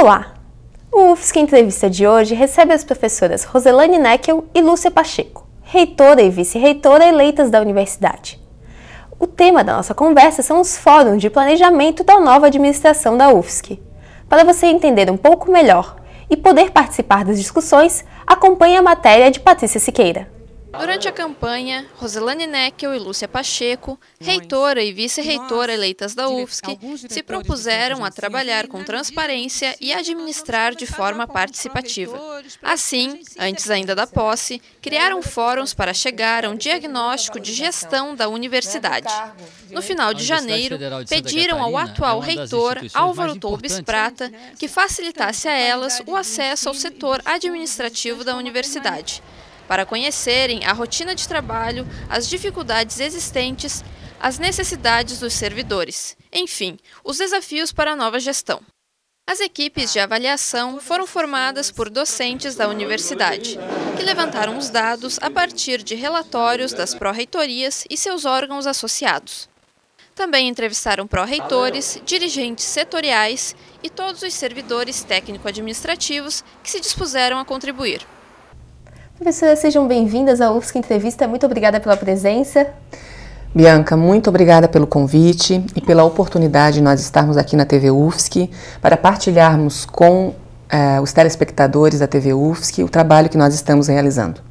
Olá! O UFSC Entrevista de hoje recebe as professoras Roselane Neckel e Lúcia Pacheco, reitora e vice-reitora eleitas da universidade. O tema da nossa conversa são os fóruns de planejamento da nova administração da UFSC. Para você entender um pouco melhor e poder participar das discussões, acompanhe a matéria de Patrícia Siqueira. Durante a campanha, Roselane Neckel e Lúcia Pacheco, reitora e vice-reitora eleitas da UFSC, se propuseram a trabalhar com transparência e administrar de forma participativa. Assim, antes ainda da posse, criaram fóruns para chegar a um diagnóstico de gestão da universidade. No final de janeiro, pediram ao atual reitor, Álvaro Toubes Prata, que facilitasse a elas o acesso ao setor administrativo da universidade, para conhecerem a rotina de trabalho, as dificuldades existentes, as necessidades dos servidores, enfim, os desafios para a nova gestão. As equipes de avaliação foram formadas por docentes da universidade, que levantaram os dados a partir de relatórios das pró-reitorias e seus órgãos associados. Também entrevistaram pró-reitores, dirigentes setoriais e todos os servidores técnico-administrativos que se dispuseram a contribuir. Professoras, sejam bem-vindas à UFSC Entrevista. Muito obrigada pela presença. Bianca, muito obrigada pelo convite e pela oportunidade de nós estarmos aqui na TV UFSC para partilharmos com os telespectadores da TV UFSC o trabalho que nós estamos realizando.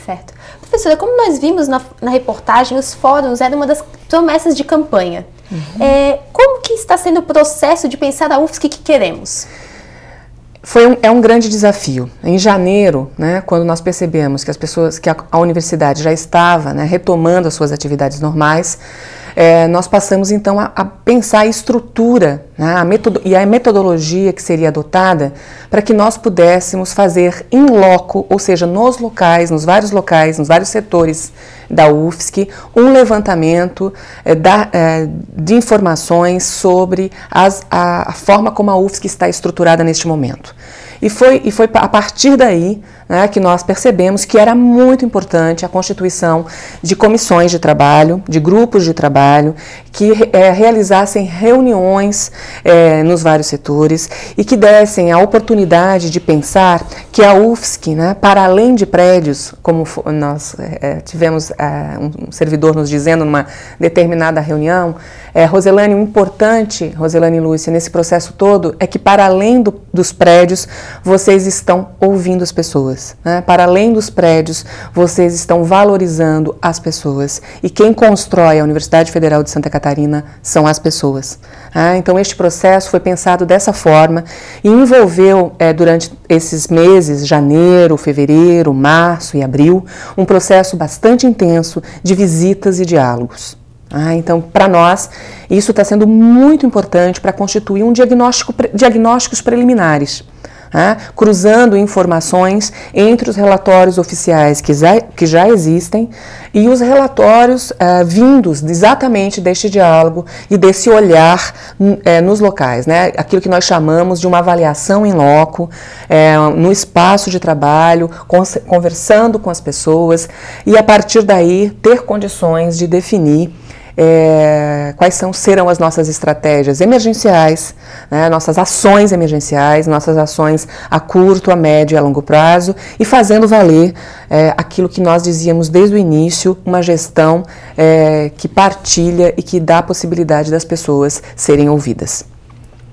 Certo. Professora, como nós vimos na reportagem, os fóruns eram uma das promessas de campanha. Como que está sendo o processo de pensar a UFSC que queremos? É um grande desafio. Em janeiro, quando nós percebemos que a universidade já estava retomando as suas atividades normais, nós passamos então a pensar a estrutura e a metodologia que seria adotada para que nós pudéssemos fazer in loco, ou seja, nos vários setores da UFSC, um levantamento de informações sobre a forma como a UFSC está estruturada neste momento. E foi a partir daí que nós percebemos que era muito importante a constituição de comissões de trabalho, de grupos de trabalho, que realizassem reuniões nos vários setores e que dessem a oportunidade de pensar que a UFSC, para além de prédios, como nós tivemos um servidor nos dizendo numa determinada reunião, Roselane, o importante, Roselane e Lúcia, nesse processo todo, é que para além dos prédios, vocês estão ouvindo as pessoas. Para além dos prédios, vocês estão valorizando as pessoas. E quem constrói a Universidade Federal de Santa Catarina são as pessoas. Então, este processo foi pensado dessa forma e envolveu, durante esses meses, janeiro, fevereiro, março e abril, um processo bastante intenso de visitas e diálogos. Então, para nós, isso está sendo muito importante para constituir diagnósticos preliminares, cruzando informações entre os relatórios oficiais que já existem e os relatórios vindos exatamente deste diálogo e desse olhar nos locais, aquilo que nós chamamos de uma avaliação in loco, no espaço de trabalho, conversando com as pessoas e, a partir daí, ter condições de definir quais serão as nossas estratégias emergenciais, nossas ações emergenciais, nossas ações a curto, a médio e a longo prazo, e fazendo valer aquilo que nós dizíamos desde o início, uma gestão que partilha e que dá a possibilidade das pessoas serem ouvidas.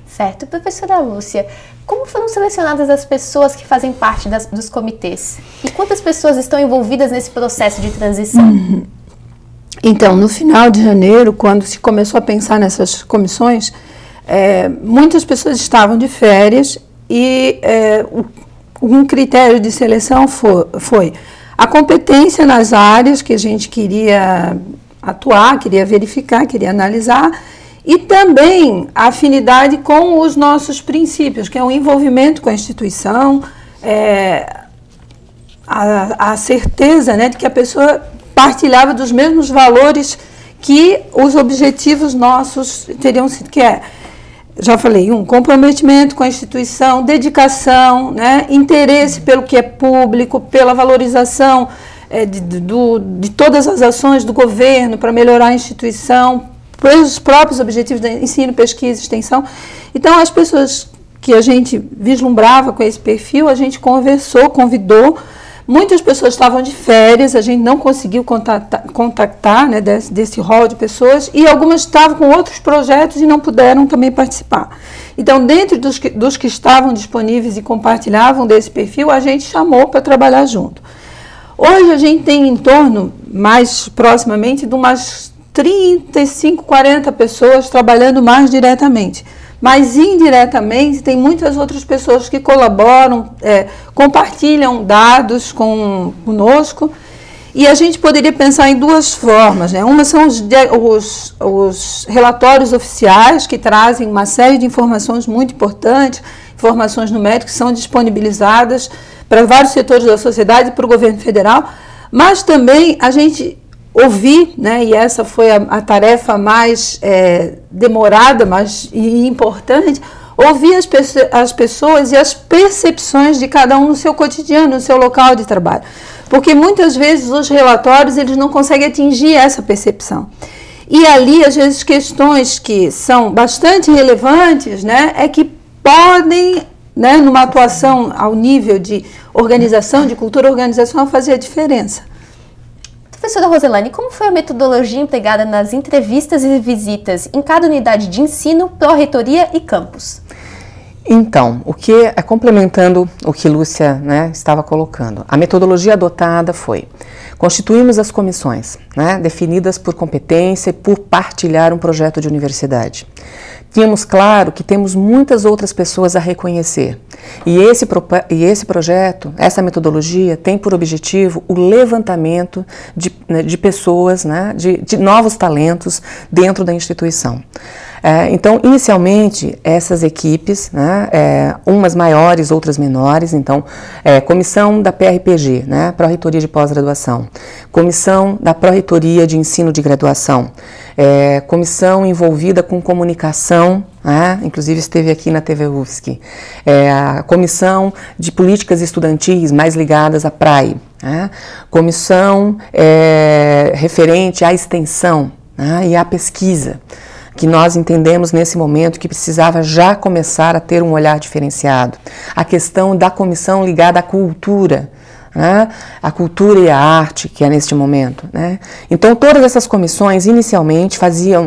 Certo. Professora Lúcia, como foram selecionadas as pessoas que fazem parte dos comitês? E quantas pessoas estão envolvidas nesse processo de transição? Então, no final de janeiro, quando se começou a pensar nessas comissões, muitas pessoas estavam de férias e um critério de seleção foi a competência nas áreas que a gente queria atuar, queria verificar, queria analisar, e também a afinidade com os nossos princípios, que é o envolvimento com a instituição, a certeza de que a pessoa partilhava dos mesmos valores que os objetivos nossos teriam sido, já falei, comprometimento com a instituição, dedicação, interesse pelo que é público, pela valorização de todas as ações do governo para melhorar a instituição, pelos próprios objetivos de ensino, pesquisa e extensão. Então, as pessoas que a gente vislumbrava com esse perfil, a gente conversou, convidou. Muitas pessoas estavam de férias, a gente não conseguiu contactar, né, desse rol de pessoas, e algumas estavam com outros projetos e não puderam também participar. Então, dentro dos que estavam disponíveis e compartilhavam desse perfil, a gente chamou para trabalhar junto. Hoje a gente tem em torno, mais proximamente, de umas 35, 40 pessoas trabalhando mais diretamente. Mas indiretamente tem muitas outras pessoas que colaboram, compartilham dados conosco, e a gente poderia pensar em duas formas, né? Uma são os relatórios oficiais, que trazem uma série de informações muito importantes, informações numéricas que são disponibilizadas para vários setores da sociedade e para o governo federal, mas também a gente ouvir, né, e essa foi a tarefa mais demorada, mas importante, ouvir as pessoas e as percepções de cada um no seu cotidiano, no seu local de trabalho. Porque muitas vezes os relatórios eles não conseguem atingir essa percepção. E ali, às vezes, questões que são bastante relevantes, né, é que podem, né, numa atuação ao nível de organização, de cultura organizacional, fazer a diferença. Professora Roselane, como foi a metodologia empregada nas entrevistas e visitas em cada unidade de ensino, pró-reitoria e campus? Então, complementando o que Lúcia, né, estava colocando, a metodologia adotada foi: constituímos as comissões, né, definidas por competência e por partilhar um projeto de universidade. Tínhamos claro que temos muitas outras pessoas a reconhecer. E esse projeto, essa metodologia, tem por objetivo o levantamento de pessoas, né, de novos talentos dentro da instituição. Então, inicialmente, essas equipes, né, umas maiores, outras menores, então, comissão da PRPG, né, Pró-Reitoria de Pós-Graduação, comissão da Pró-Reitoria de Ensino de Graduação, comissão envolvida com comunicação, inclusive esteve aqui na TV UFSC, a comissão de políticas estudantis mais ligadas à PRAE, comissão referente à extensão, e à pesquisa, que nós entendemos nesse momento que precisava já começar a ter um olhar diferenciado. A questão da comissão ligada à cultura, né? A cultura e a arte, que é neste momento, né? Então, todas essas comissões, inicialmente,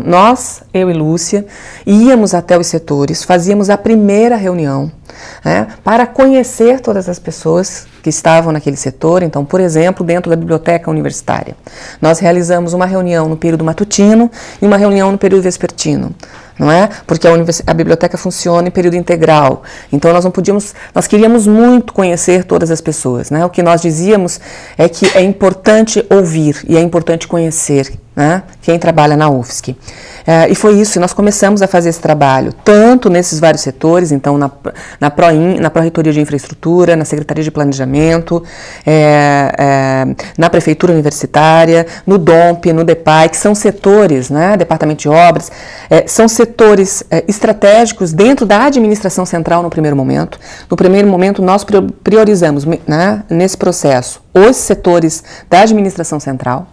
nós, eu e Lúcia, íamos até os setores, fazíamos a primeira reunião, né, para conhecer todas as pessoas que estavam naquele setor. Então, por exemplo, dentro da biblioteca universitária, nós realizamos uma reunião no período matutino e uma reunião no período vespertino, não é? Porque a biblioteca funciona em período integral, então nós queríamos muito conhecer todas as pessoas, né? O que nós dizíamos é que é importante ouvir e é importante conhecer, né, quem trabalha na UFSC. E foi isso, nós começamos a fazer esse trabalho, tanto nesses vários setores, então na Pró-Reitoria de Infraestrutura, na Secretaria de Planejamento, na Prefeitura Universitária, no DOMP, no DEPAI, que são setores, né, Departamento de Obras, são setores estratégicos dentro da administração central no primeiro momento. No primeiro momento, nós priorizamos, né, nesse processo os setores da administração central.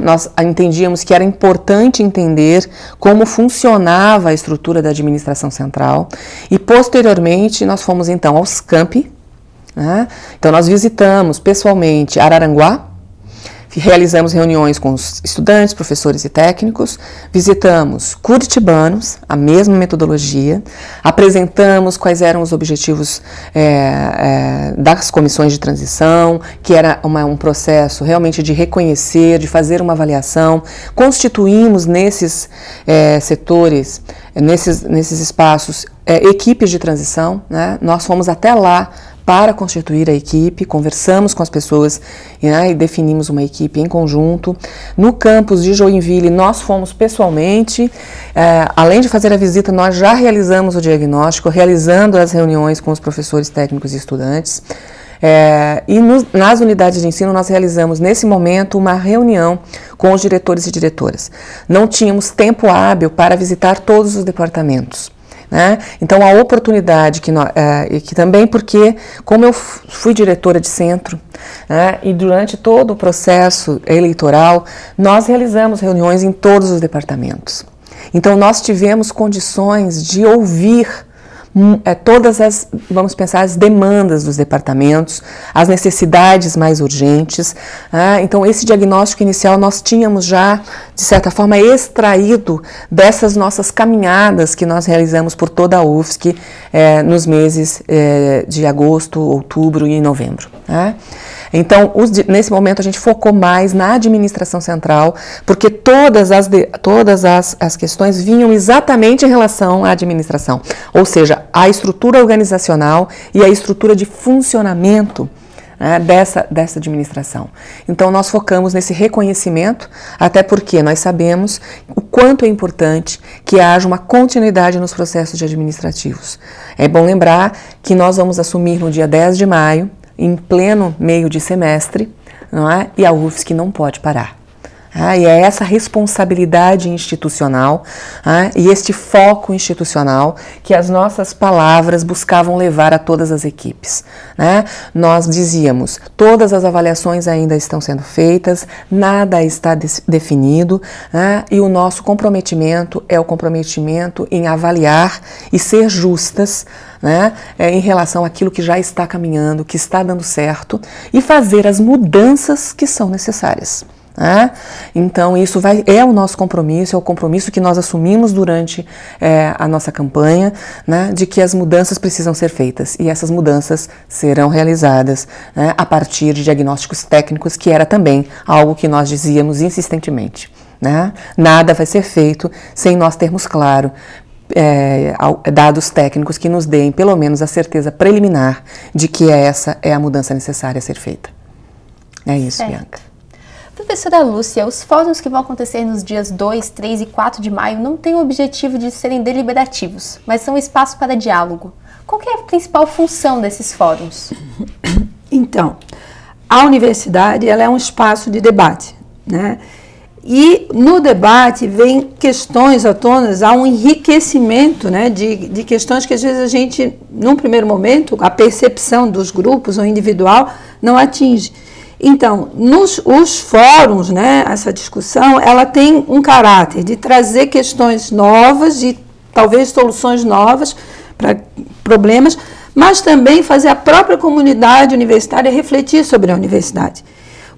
Nós entendíamos que era importante entender como funcionava a estrutura da administração central e, posteriormente, nós fomos então aos campi, né? Então nós visitamos pessoalmente Araranguá, realizamos reuniões com os estudantes, professores e técnicos, visitamos curitibanos, a mesma metodologia, apresentamos quais eram os objetivos das comissões de transição, que era um processo realmente de reconhecer, de fazer uma avaliação, constituímos nesses setores, nesses espaços, equipes de transição, né? Nós fomos até lá para constituir a equipe, conversamos com as pessoas, né, e definimos uma equipe em conjunto. No campus de Joinville, nós fomos pessoalmente, além de fazer a visita, nós já realizamos o diagnóstico, realizando as reuniões com os professores, técnicos e estudantes. Nas unidades de ensino, nós realizamos, nesse momento, uma reunião com os diretores e diretoras. Não tínhamos tempo hábil para visitar todos os departamentos, né? Então, a oportunidade que também porque, como eu fui diretora de centro, né, e durante todo o processo eleitoral, nós realizamos reuniões em todos os departamentos. Então, nós tivemos condições de ouvir todas as, vamos pensar, as demandas dos departamentos, as necessidades mais urgentes. Então, esse diagnóstico inicial nós tínhamos já, de certa forma, extraído dessas nossas caminhadas que nós realizamos por toda a UFSC nos meses de agosto, outubro e novembro. Então, nesse momento a gente focou mais na administração central, porque todas as questões vinham exatamente em relação à administração, ou seja, a estrutura organizacional e a estrutura de funcionamento dessa administração. Então, nós focamos nesse reconhecimento, até porque nós sabemos o quanto é importante que haja uma continuidade nos processos administrativos. É bom lembrar que nós vamos assumir no dia 10 de maio, em pleno meio de semestre, não é? E a UFSC não pode parar. E é essa responsabilidade institucional e este foco institucional que as nossas palavras buscavam levar a todas as equipes. Nós dizíamos, todas as avaliações ainda estão sendo feitas, nada está definido, e o nosso comprometimento é o comprometimento em avaliar e ser justas em relação àquilo que já está caminhando, que está dando certo, e fazer as mudanças que são necessárias. Então, isso é o nosso compromisso, é o compromisso que nós assumimos durante a nossa campanha, de que as mudanças precisam ser feitas, e essas mudanças serão realizadas a partir de diagnósticos técnicos, que era também algo que nós dizíamos insistentemente. Nada vai ser feito sem nós termos claro dados técnicos que nos deem pelo menos a certeza preliminar de que essa é a mudança necessária a ser feita. É isso, Bianca. Professora Lúcia, os fóruns que vão acontecer nos dias 2, 3 e 4 de maio não têm o objetivo de serem deliberativos, mas são um espaço para diálogo. Qual que é a principal função desses fóruns? Então, a universidade ela é um espaço de debate, E no debate vem questões à tona, há um enriquecimento de questões que às vezes a gente, num primeiro momento, a percepção dos grupos ou individual não atinge. Então, os fóruns, essa discussão, ela tem um caráter de trazer questões novas, de talvez soluções novas para problemas, mas também fazer a própria comunidade universitária refletir sobre a universidade.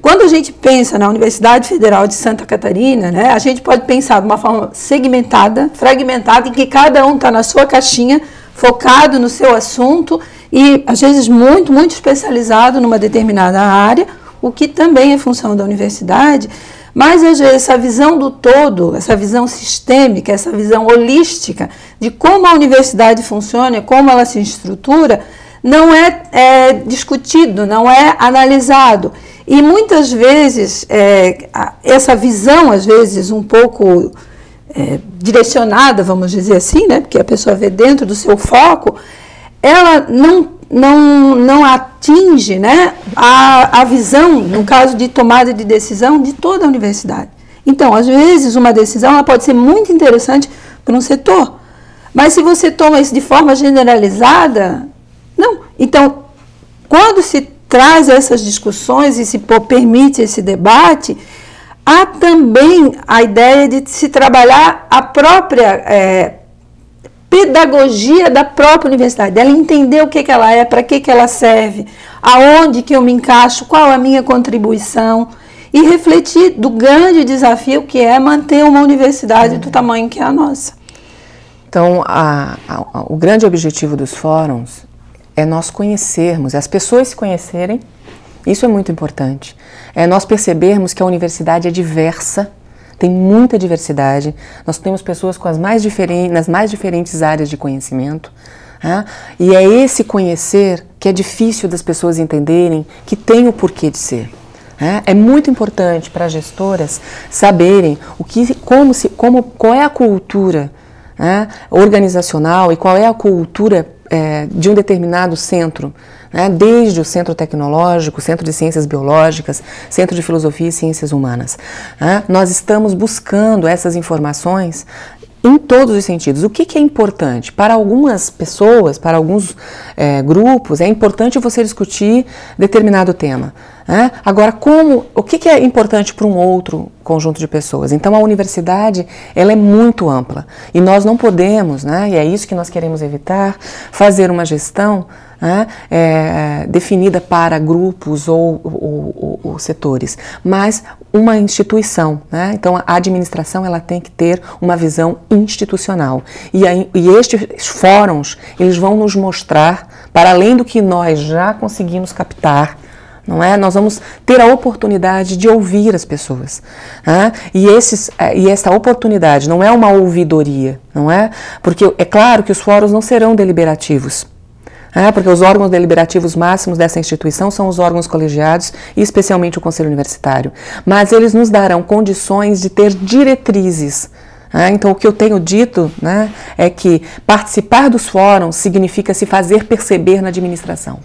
Quando a gente pensa na Universidade Federal de Santa Catarina, a gente pode pensar de uma forma segmentada, fragmentada, em que cada um está na sua caixinha, focado no seu assunto e, às vezes, muito, muito especializado numa determinada área, o que também é função da universidade, mas às vezes essa visão do todo, essa visão sistêmica, essa visão holística de como a universidade funciona, como ela se estrutura, não é discutido, não é analisado. E muitas vezes essa visão, às vezes um pouco direcionada, vamos dizer assim, porque a pessoa vê dentro do seu foco, ela não atinge a visão, no caso de tomada de decisão, de toda a universidade. Então, às vezes, uma decisão ela pode ser muito interessante para um setor, mas se você toma isso de forma generalizada, não. Então, quando se traz essas discussões e se permite esse debate, há também a ideia de se trabalhar a própria pedagogia da própria universidade, dela entender o que ela é, para que ela serve, aonde que eu me encaixo, qual a minha contribuição, e refletir do grande desafio que é manter uma universidade do tamanho que é a nossa. Então, o grande objetivo dos fóruns é nós conhecermos, as pessoas se conhecerem, isso é muito importante, é nós percebermos que a universidade é diversa, tem muita diversidade, nós temos pessoas com nas mais diferentes áreas de conhecimento, e é esse conhecer que é difícil das pessoas entenderem que tem o porquê de ser. É muito importante para as gestoras saberem qual é a cultura organizacional e qual é a cultura de um determinado centro, desde o Centro Tecnológico, Centro de Ciências Biológicas, Centro de Filosofia e Ciências Humanas. Nós estamos buscando essas informações em todos os sentidos. O que é importante? Para algumas pessoas, para alguns grupos, é importante você discutir determinado tema. Né? Agora, o que é importante para um outro conjunto de pessoas? Então, a universidade, ela é muito ampla. E nós não podemos, né, e é isso que nós queremos evitar, fazer uma gestão, né, definida para grupos ou setores, mas uma instituição, né? Então a administração ela tem que ter uma visão institucional e estes fóruns eles vão nos mostrar, para além do que nós já conseguimos captar, não é? Nós vamos ter a oportunidade de ouvir as pessoas, né? E essa oportunidade não é uma ouvidoria, não é? Porque é claro que os fóruns não serão deliberativos. Porque os órgãos deliberativos máximos dessa instituição são os órgãos colegiados e especialmente o Conselho Universitário. Mas eles nos darão condições de ter diretrizes. Então, o que eu tenho dito, né, é que participar dos fóruns significa se fazer perceber na administração.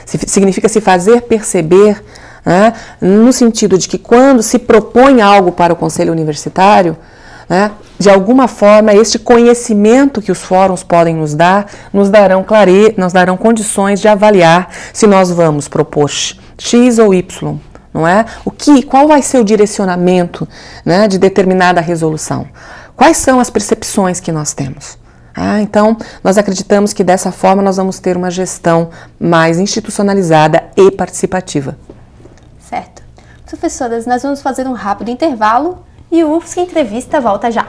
Significa se fazer perceber, né, no sentido de que quando se propõe algo para o Conselho Universitário, né, de alguma forma, este conhecimento que os fóruns podem nos darão condições de avaliar se nós vamos propor X ou Y, não é? Qual vai ser o direcionamento, né, de determinada resolução? Quais são as percepções que nós temos? Então, nós acreditamos que dessa forma nós vamos ter uma gestão mais institucionalizada e participativa. Certo. Professoras, nós vamos fazer um rápido intervalo e o UFSC Entrevista volta já.